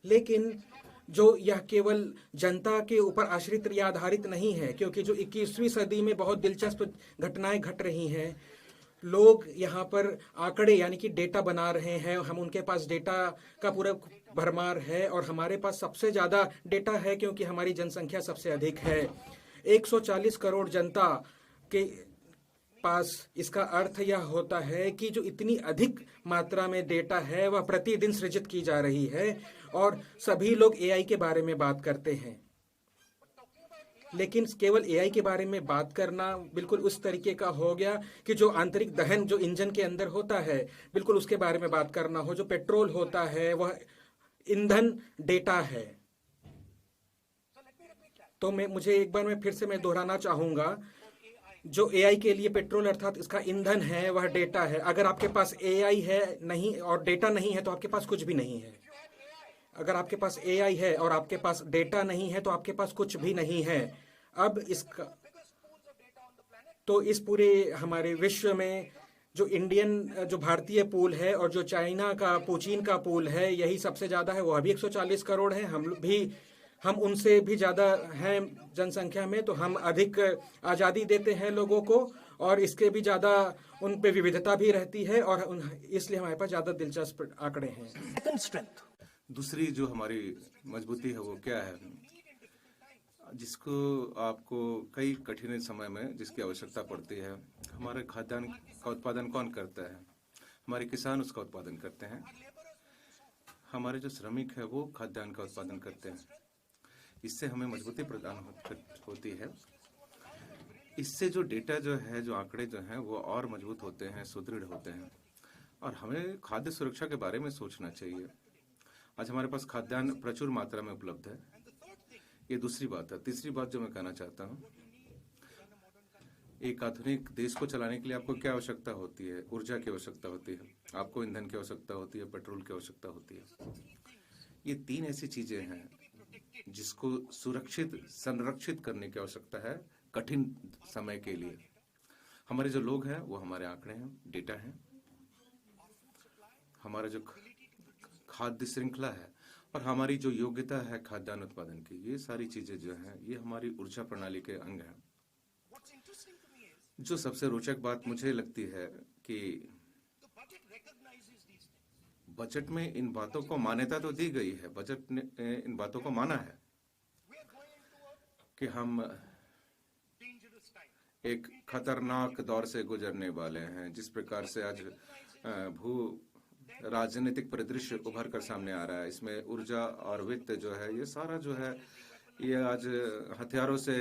लेकिन जो यह केवल जनता के ऊपर आश्रित या आधारित नहीं है, क्योंकि जो 21वीं सदी में बहुत दिलचस्प घटनाएं घट रही हैं। लोग यहाँ पर आंकड़े यानी कि डेटा बना रहे हैं, हम उनके पास डेटा का पूरा भरमार है और हमारे पास सबसे ज़्यादा डेटा है क्योंकि हमारी जनसंख्या सबसे अधिक है। 140 करोड़ जनता के पास। इसका अर्थ यह होता है कि जो इतनी अधिक मात्रा में डेटा है वह प्रतिदिन सृजित की जा रही है और सभी लोग एआई के बारे में बात करते हैं। लेकिन केवल एआई के बारे में बात करना बिल्कुल उस तरीके का हो गया कि जो आंतरिक दहन जो इंजन के अंदर होता है, बिल्कुल उसके बारे में बात करना हो। जो पेट्रोल होता है वह ईंधन डेटा है। तो मुझे एक बार मैं फिर से दोहराना चाहूंगा, जो एआई के लिए पेट्रोल अर्थात इसका ईंधन है वह डेटा है। अगर आपके पास एआई है नहीं और डेटा नहीं है तो आपके पास कुछ भी नहीं है। अगर आपके पास एआई है और आपके पास डेटा नहीं है तो आपके पास कुछ भी नहीं है। अब इसका तो इस पूरे हमारे विश्व में जो भारतीय पूल है और जो चाइना का चीन का पूल है, यही सबसे ज्यादा है। वह भी 140 करोड़ है। हम उनसे भी ज्यादा हैं जनसंख्या में, तो हम अधिक आज़ादी देते हैं लोगों को और इसके भी ज़्यादा उन पे विविधता भी रहती है और इसलिए हमारे पास ज़्यादा दिलचस्प आंकड़े हैं। दूसरी जो हमारी मजबूती है वो क्या है, जिसको आपको कई कठिन समय में जिसकी आवश्यकता पड़ती है। हमारे खाद्यान्न का उत्पादन कौन करता है? हमारे किसान उसका उत्पादन करते हैं। हमारे जो श्रमिक है वो खाद्यान्न का उत्पादन करते हैं। इससे हमें मजबूती प्रदान होती है। इससे जो डेटा जो है, जो आंकड़े जो हैं वो और मजबूत होते हैं, सुदृढ़ होते हैं और हमें खाद्य सुरक्षा के बारे में सोचना चाहिए। आज हमारे पास खाद्यान्न प्रचुर मात्रा में उपलब्ध है, ये दूसरी बात है। तीसरी बात जो मैं कहना चाहता हूँ, एक आधुनिक देश को चलाने के लिए आपको क्या आवश्यकता होती है? ऊर्जा की आवश्यकता होती है, आपको ईंधन की आवश्यकता होती है, पेट्रोल की आवश्यकता होती है। ये तीन ऐसी चीजें हैं जिसको सुरक्षित संरक्षित करने की आवश्यकता है कठिन समय के लिए। हमारे जो लोग हैं वो हमारे आंकड़े हैं, डेटा हैं। हमारा जो खाद्य श्रृंखला है और हमारी जो योग्यता है खाद्यान्न उत्पादन की, ये सारी चीजें जो हैं ये हमारी ऊर्जा प्रणाली के अंग हैं। जो सबसे रोचक बात मुझे लगती है कि बजट में इन बातों को मान्यता तो दी गई है, बजट ने इन बातों को माना है कि हम एक खतरनाक दौर से गुजरने वाले हैं। जिस प्रकार से आज भू राजनीतिक परिदृश्य उभर कर सामने आ रहा है, इसमें ऊर्जा और वित्त जो है ये सारा जो है ये आज हथियारों से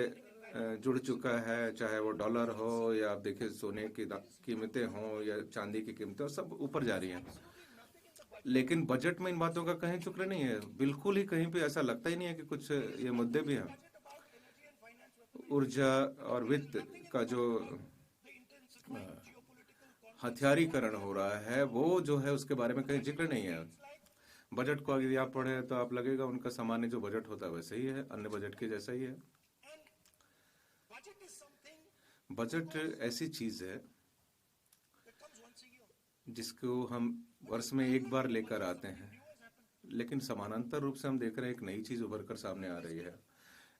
जुड़ चुका है। चाहे वो डॉलर हो या आप देखिए सोने की कीमतें हों या चांदी की कीमतें, सब ऊपर जा रही हैं। लेकिन बजट में इन बातों का कहीं जिक्र नहीं है, बिल्कुल ही कहीं पे ऐसा लगता ही नहीं है कि कुछ ये मुद्दे भी हैं। ऊर्जा और वित्त का जो हथियारीकरण हो रहा है वो जो है उसके बारे में कहीं जिक्र नहीं है। बजट को अगर आप पढ़े तो आप लगेगा उनका सामान्य जो बजट होता है वैसे ही है, अन्य बजट के जैसा ही है। बजट ऐसी चीज है जिसको हम वर्ष में एक बार लेकर आते हैं, लेकिन समानांतर रूप से हम देख रहे हैं एक नई चीज उभर कर सामने आ रही है।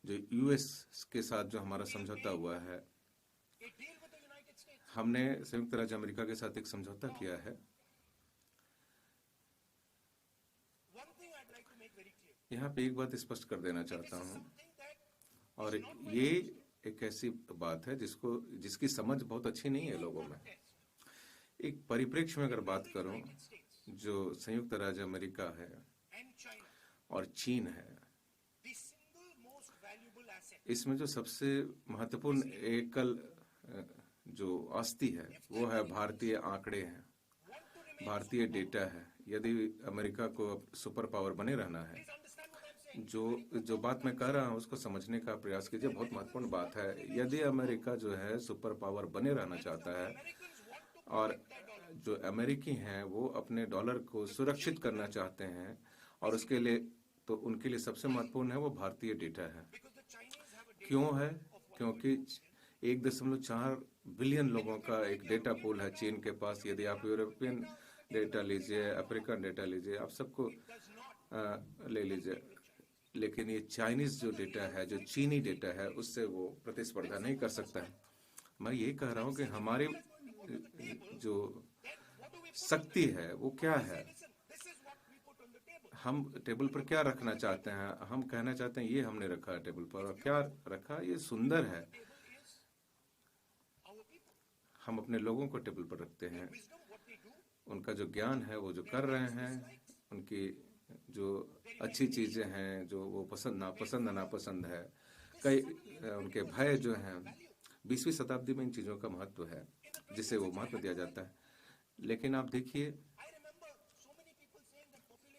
जो यूएस के साथ जो हमारा समझौता हुआ है, हमने संयुक्त राज्य अमेरिका के साथ एक समझौता किया है। यहाँ पे एक बात स्पष्ट कर देना चाहता हूँ, और ये एक ऐसी बात है जिसकी समझ बहुत अच्छी नहीं है लोगों में। एक परिप्रेक्ष्य में अगर बात करूं, जो संयुक्त राज्य अमेरिका है और चीन है, इसमें जो सबसे महत्वपूर्ण एकल जो आस्ती है वो है भारतीय आंकड़े हैं, भारतीय डेटा है। यदि अमेरिका को सुपर पावर बने रहना है, जो बात मैं कह रहा हूँ उसको समझने का प्रयास कीजिए, बहुत महत्वपूर्ण बात है। यदि अमेरिका जो है सुपर पावर बने रहना चाहता है और जो अमेरिकी हैं वो अपने डॉलर को सुरक्षित करना चाहते हैं, और उसके लिए तो उनके लिए सबसे महत्वपूर्ण है वो भारतीय डेटा है। क्यों है? क्योंकि 1.4 बिलियन लोगों का एक डेटा पूल है चीन के पास। यदि आप यूरोपियन डेटा लीजिए, अफ्रीकन डेटा लीजिए, आप सबको ले लीजिए, लेकिन ये चाइनीज जो डेटा है, जो चीनी डेटा है, उससे वो प्रतिस्पर्धा नहीं कर सकता है। मैं ये कह रहा हूँ कि हमारी जो शक्ति है वो क्या है, हम टेबल पर क्या रखना चाहते हैं। हम कहना चाहते हैं ये हमने रखा है टेबल पर, और क्या रखा, ये सुंदर है। हम अपने लोगों को टेबल पर रखते हैं, उनका जो ज्ञान है, वो जो कर रहे हैं, उनकी जो अच्छी चीज़ें हैं, जो वो पसंद नापसंद है, कई उनके भय जो हैं, 20वीं शताब्दी में इन चीज़ों का महत्व है, जिसे वो महत्व दिया जाता है। लेकिन आप देखिए,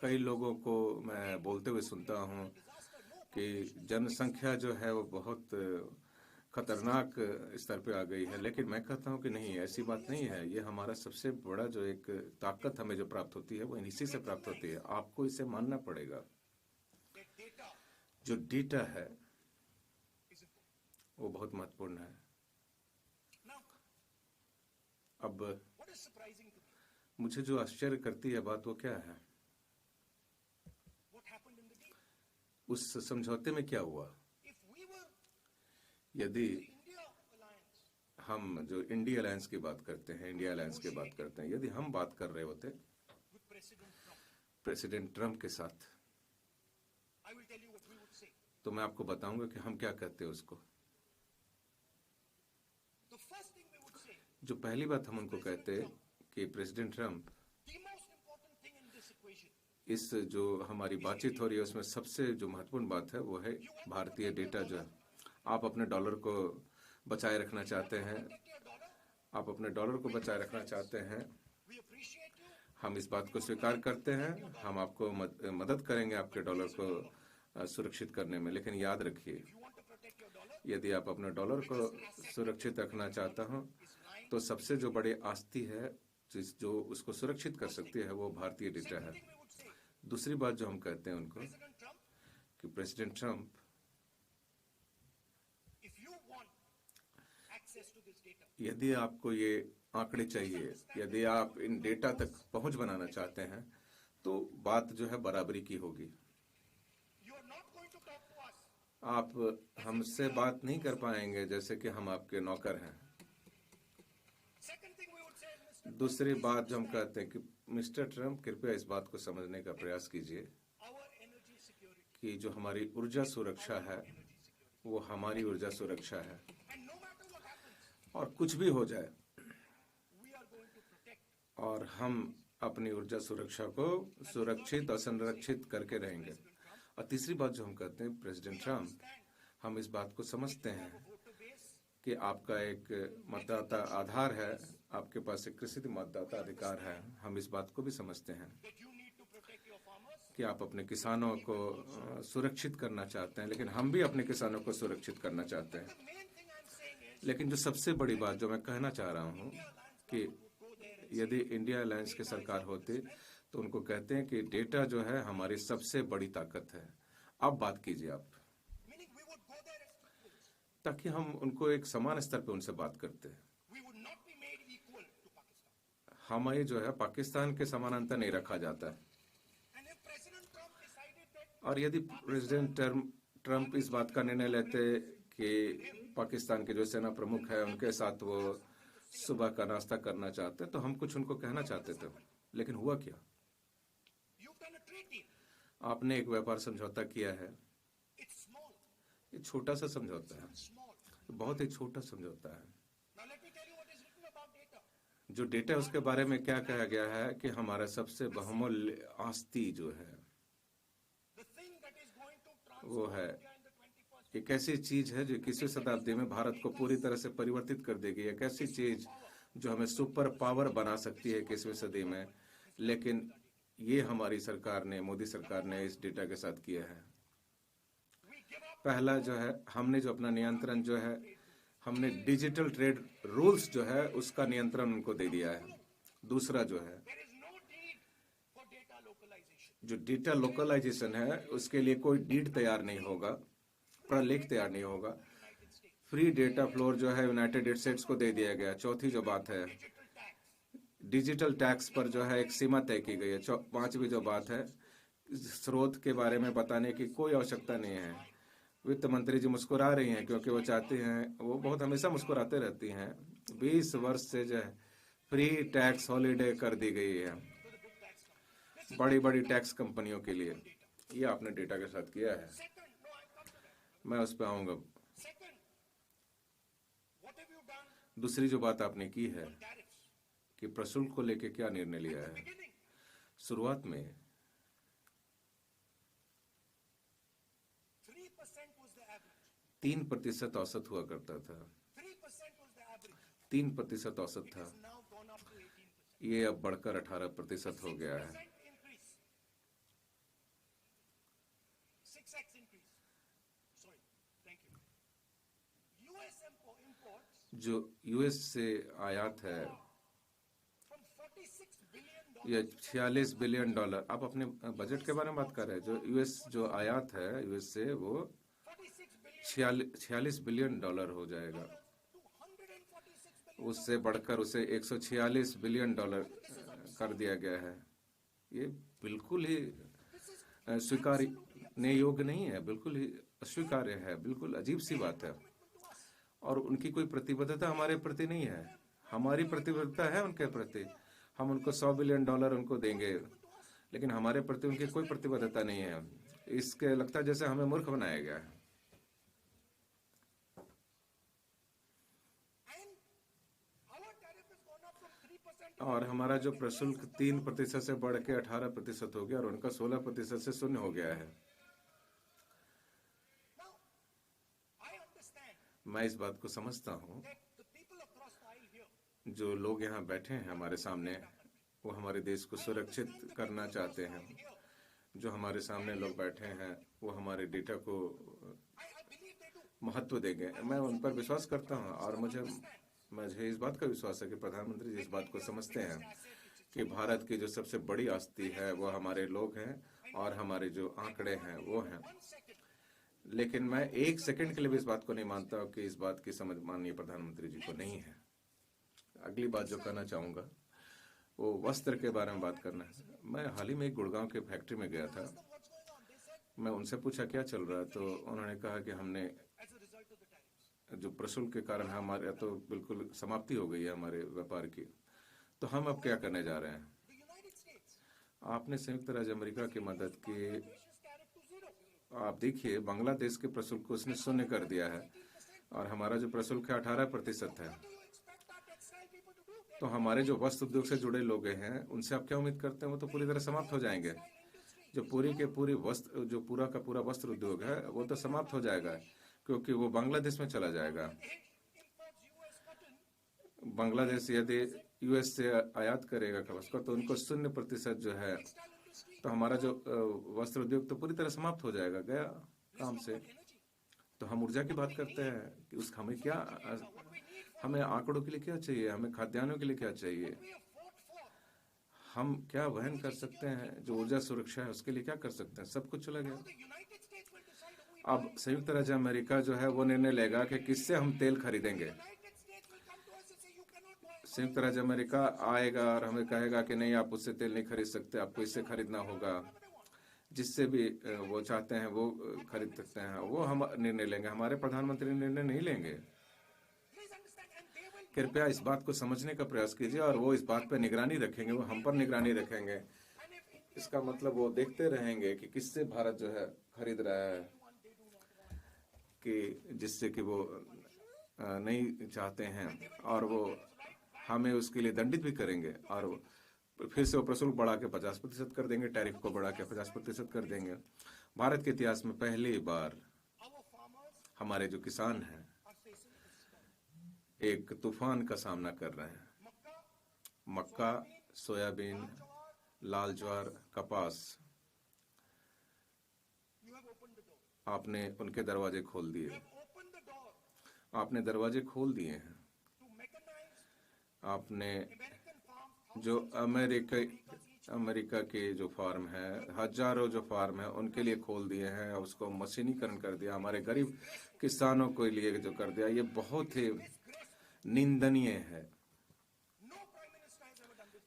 कई लोगों को मैं बोलते हुए सुनता हूँ कि जनसंख्या जो है वो बहुत खतरनाक स्तर पे आ गई है, लेकिन मैं कहता हूँ कि नहीं, ऐसी बात नहीं है। ये हमारा सबसे बड़ा जो एक ताकत हमें जो प्राप्त होती है वो इसी से प्राप्त होती है। आपको इसे मानना पड़ेगा। जो डेटा है वो बहुत महत्वपूर्ण है। अब मुझे जो आश्चर्य करती है बात, वो क्या है, उस समझौते में क्या हुआ। यदि हम जो इंडिया अलायंस की बात करते हैं, यदि हम बात कर रहे होते प्रेसिडेंट ट्रंप के साथ, तो मैं आपको बताऊंगा कि हम क्या कहते हैं उसको। जो पहली बात हम उनको कहते कि प्रेसिडेंट ट्रंप, इस जो हमारी बातचीत हो रही है उसमें सबसे जो महत्वपूर्ण बात है वो है भारतीय डेटा। जो है, आप अपने डॉलर को बचाए रखना चाहते हैं, हम इस बात को स्वीकार करते हैं, हम आपको मदद करेंगे आपके डॉलर को सुरक्षित करने में। लेकिन याद रखिए, यदि आप अपने डॉलर को सुरक्षित रखना चाहता हो, तो सबसे जो बड़ी आस्ती है जो उसको सुरक्षित कर सकती है वो भारतीय डेटा है। दूसरी बात जो हम कहते हैं उनको कि प्रेसिडेंट ट्रंप, यदि आपको ये आंकड़े चाहिए, यदि आप इन डेटा तक पहुंच बनाना चाहते हैं, तो बात जो है बराबरी की होगी। आप हमसे बात नहीं कर पाएंगे जैसे कि हम आपके नौकर हैं। दूसरी बात जो हम कहते हैं कि मिस्टर ट्रंप, कृपया इस बात को समझने का प्रयास कीजिए कि जो हमारी ऊर्जा सुरक्षा है वो हमारी ऊर्जा सुरक्षा है, और कुछ भी हो जाए और हम अपनी ऊर्जा सुरक्षा को सुरक्षित और संरक्षित करके रहेंगे। और तीसरी बात जो हम कहते हैं प्रेसिडेंट ट्रंप, हम इस बात को समझते हैं कि आपका एक मतदाता आधार है, आपके पास एक कृषि मतदाता अधिकार है। हम इस बात को भी समझते हैं कि आप अपने किसानों को सुरक्षित करना चाहते हैं, लेकिन हम भी अपने किसानों को सुरक्षित करना चाहते हैं। लेकिन जो सबसे बड़ी बात जो मैं कहना चाह रहा हूँ कि यदि इंडिया अलायंस की सरकार होती तो उनको कहते हैं कि डेटा जो है हमारी सबसे बड़ी ताकत है। अब बात कीजिए आप, ताकि हम उनको एक समान स्तर पे उनसे बात करते हैं। हमें जो है पाकिस्तान के समानांतर नहीं रखा जाता है। और यदि प्रेसिडेंट ट्रंप इस बात का निर्णय लेते कि पाकिस्तान के जो सेना प्रमुख है उनके साथ वो सुबह का नाश्ता करना चाहते, तो हम कुछ उनको कहना चाहते थे। लेकिन हुआ क्या, आपने एक व्यापार समझौता किया है। ये छोटा सा समझौता है, बहुत ही छोटा समझौता है। जो डेटा है उसके बारे में क्या कहा गया है कि हमारा सबसे बहुमूल्य आस्ती जो है वो है एक ऐसी चीज है जो 21वीं शताब्दी में भारत को पूरी तरह से परिवर्तित कर देगी। एक ऐसी चीज जो हमें सुपर पावर बना सकती है 21वीं सदी में। लेकिन ये हमारी सरकार ने, मोदी सरकार ने इस डेटा के साथ किया है। पहला जो है, हमने जो अपना नियंत्रण जो है, हमने डिजिटल ट्रेड रूल्स जो है उसका नियंत्रण उनको दे दिया है। दूसरा जो है, जो डेटा लोकलाइजेशन है उसके लिए कोई डीड तैयार नहीं होगा, प्रलेख तैयार नहीं होगा। फ्री डेटा फ्लोर जो है यूनाइटेड स्टेट्स को दे दिया गया। चौथी जो बात है, डिजिटल टैक्स पर जो है एक सीमा तय की गई है। पांचवी जो बात है स्रोत के बारे में बताने की कोई आवश्यकता नहीं है। वित्त मंत्री जी मुस्कुरा रही हैं क्योंकि वो चाहती हैं, वो बहुत हमेशा मुस्कुराते रहती हैं। 20 वर्ष से जो है फ्री टैक्स हॉलीडे कर दी गई है बड़ी बड़ी टैक्स कंपनियों के लिए। ये आपने डेटा के साथ किया है, मैं उस पर आऊंगा। दूसरी जो बात आपने की है कि प्रशुल्क को लेके क्या निर्णय लिया है। शुरुआत में 3% औसत हुआ करता था, 3% औसत था, ये अब बढ़कर 18% हो गया है। जो यूएस से आयात है ये $46 बिलियन। आप अपने बजट के बारे में बात कर रहे हैं। जो यूएस जो आयात है यूएस से वो 46 बिलियन डॉलर हो जाएगा। उससे बढ़कर उसे 146 बिलियन डॉलर कर दिया गया है। ये बिल्कुल ही स्वीकारने योग्य नहीं है, बिल्कुल ही अस्वीकार्य है, बिल्कुल अजीब सी बात है। और उनकी कोई प्रतिबद्धता हमारे प्रति नहीं है। हमारी प्रतिबद्धता है उनके प्रति, हम उनको 100 बिलियन डॉलर उनको देंगे, लेकिन हमारे प्रति उनकी कोई प्रतिबद्धता नहीं है। इसके लगता है जैसे हमें मूर्ख बनाया गया है। और हमारा जो प्रशुल्क 3% से बढ़ के 18% हो गया और उनका 16% से शून्य हो गया है। मैं इस बात को समझता हूँ, जो लोग यहाँ बैठे हैं हमारे सामने, वो हमारे देश को सुरक्षित करना चाहते हैं। जो हमारे सामने लोग बैठे हैं वो हमारे डेटा को महत्व देंगे। मैं उन पर विश्वास करता हूँ और मुझे इस बात का विश्वास है कि प्रधानमंत्री जी इस बात को समझते हैं कि भारत की जो सबसे बड़ी आस्ती है वो हमारे लोग हैं और हमारे जो आंकड़े हैं वो हैं। लेकिन मैं एक सेकंड के लिए भी इस बात को नहीं मानता कि इस बात की समझ माननीय प्रधानमंत्री जी को नहीं है। अगली बात जो कहना चाहूँगा वो वस्त्र के बारे में बात करना है। मैं हाल ही में एक गुड़गांव के फैक्ट्री में गया था। मैं उनसे पूछा क्या चल रहा है, तो उन्होंने कहा कि हमने जो प्रशुल्क के कारण हमारे तो बिल्कुल समाप्ति हो गई है हमारे व्यापार की, तो हम अब क्या करने जा रहे हैं। आपने संयुक्त राज्य अमेरिका की मदद की, आप देखिए बांग्लादेश के प्रशुल्क को उसने शून्य कर दिया है और हमारा जो प्रशुल्क है 18% है। तो हमारे जो वस्त्र उद्योग से जुड़े लोग हैं उनसे आप क्या उम्मीद करते हैं, वो तो पूरी तरह समाप्त हो जाएंगे। जो पूरी के पूरी वस्त्र, जो पूरा का पूरा वस्त्र उद्योग है वो तो समाप्त हो जाएगा क्योंकि वो बांग्लादेश में चला जाएगा। बांग्लादेश यदि यूएस से आयात करेगा कपड़ा का तो उनको 0% जो है, तो हमारा जो वस्त्र उद्योग तो पूरी तरह समाप्त हो जाएगा, गया काम से। तो हम ऊर्जा की बात करते हैं कि उस हमें क्या, हमें आंकड़ों के लिए क्या चाहिए, हमें खाद्यान्नों के लिए क्या चाहिए, हम क्या वहन कर सकते हैं, जो ऊर्जा सुरक्षा है उसके लिए क्या कर सकते हैं, सब कुछ चला गया। अब संयुक्त राज्य अमेरिका जो है वो निर्णय लेगा कि किससे हम तेल खरीदेंगे। संयुक्त राज्य अमेरिका आएगा और हमें कहेगा कि नहीं आप उससे तेल नहीं खरीद सकते, आपको इससे खरीदना होगा। जिससे भी वो चाहते हैं वो खरीद सकते हैं, वो हम निर्णय लेंगे, हमारे प्रधानमंत्री निर्णय नहीं लेंगे। कृपया इस बात को समझने का प्रयास कीजिए और वो इस बात पर निगरानी रखेंगे, वो हम पर निगरानी रखेंगे। इसका मतलब वो देखते रहेंगे कि किससे भारत जो है खरीद रहा है, कि जिससे कि वो नहीं चाहते हैं, और वो हमें उसके लिए दंडित भी करेंगे और फिर से वो प्रशुल्क बढ़ा के 50% कर देंगे, टैरिफ को बढ़ा के 50% कर देंगे। भारत के इतिहास में पहली बार हमारे जो किसान हैं एक तूफान का सामना कर रहे हैं। मक्का, सोयाबीन, लाल ज्वार, कपास, आपने उनके दरवाजे खोल दिए, आपने दरवाजे खोल दिए हैं। आपने जो अमेरिका के जो फार्म है, हजारों जो फार्म है उनके लिए खोल दिए हैं, उसको मशीनीकरण कर दिया, हमारे गरीब किसानों के लिए जो कर दिया, ये बहुत ही निंदनीय है।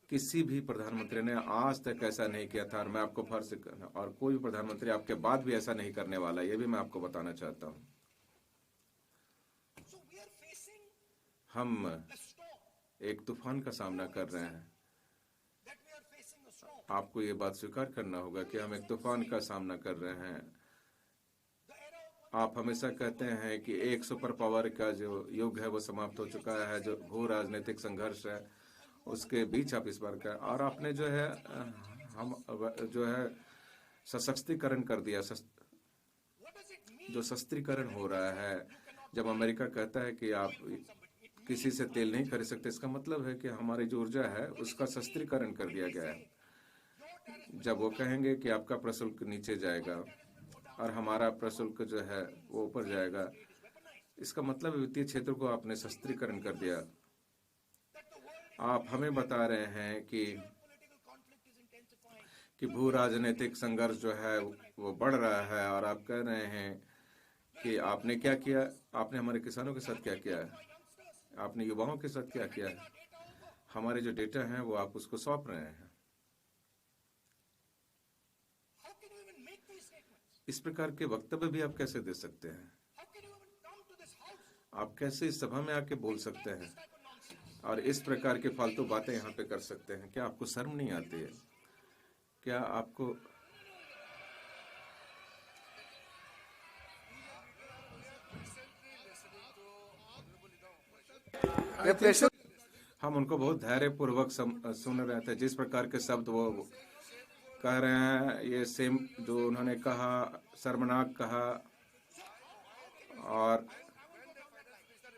किसी भी प्रधानमंत्री ने आज तक ऐसा नहीं किया था, और मैं आपको फर्ज करना, और कोई भी प्रधानमंत्री आपके बाद भी ऐसा नहीं करने वाला, ये भी मैं आपको बताना चाहता हूँ। हम एक तूफान का सामना कर रहे हैं। आपको ये बात स्वीकार करना होगा कि हम एक तूफान का सामना कर रहे हैं। आप हमेशा कहते हैं कि एक सुपर पावर का जो युग है वो समाप्त हो चुका है, जो भू राजनीतिक संघर्ष है उसके बीच आप इस बार का, और आपने जो है हम जो है सशक्तिकरण कर दिया। जो शस्त्रीकरण हो रहा है, जब अमेरिका कहता है कि आप किसी से तेल नहीं खरीद सकते, इसका मतलब है कि हमारी जो ऊर्जा है उसका शस्त्रीकरण कर दिया गया है। जब वो कहेंगे कि आपका प्रशुल्क नीचे जाएगा और हमारा प्रशुल्क जो है वो ऊपर जाएगा, इसका मतलब वित्तीय क्षेत्र को आपने शस्त्रीकरण कर दिया। आप हमें बता रहे हैं कि भू राजनीतिक संघर्ष जो है वो बढ़ रहा है, और आप कह रहे हैं कि आपने क्या किया, आपने हमारे किसानों के साथ क्या किया है, आपने युवाओं के साथ क्या किया है, हमारे जो डेटा हैं वो आप उसको सौंप रहे हैं। इस प्रकार के वक्तव्य भी आप कैसे दे सकते हैं? आप कैसे इस सभा में आके बोल सकते हैं और इस प्रकार के फालतू बातें यहाँ पे कर सकते हैं? क्या आपको शर्म नहीं आती है? क्या आपको हम उनको बहुत धैर्यपूर्वक सुन रहे थे, जिस प्रकार के शब्द वो कह रहे हैं, ये सेम जो उन्होंने कहा, शर्मनाक कहा, और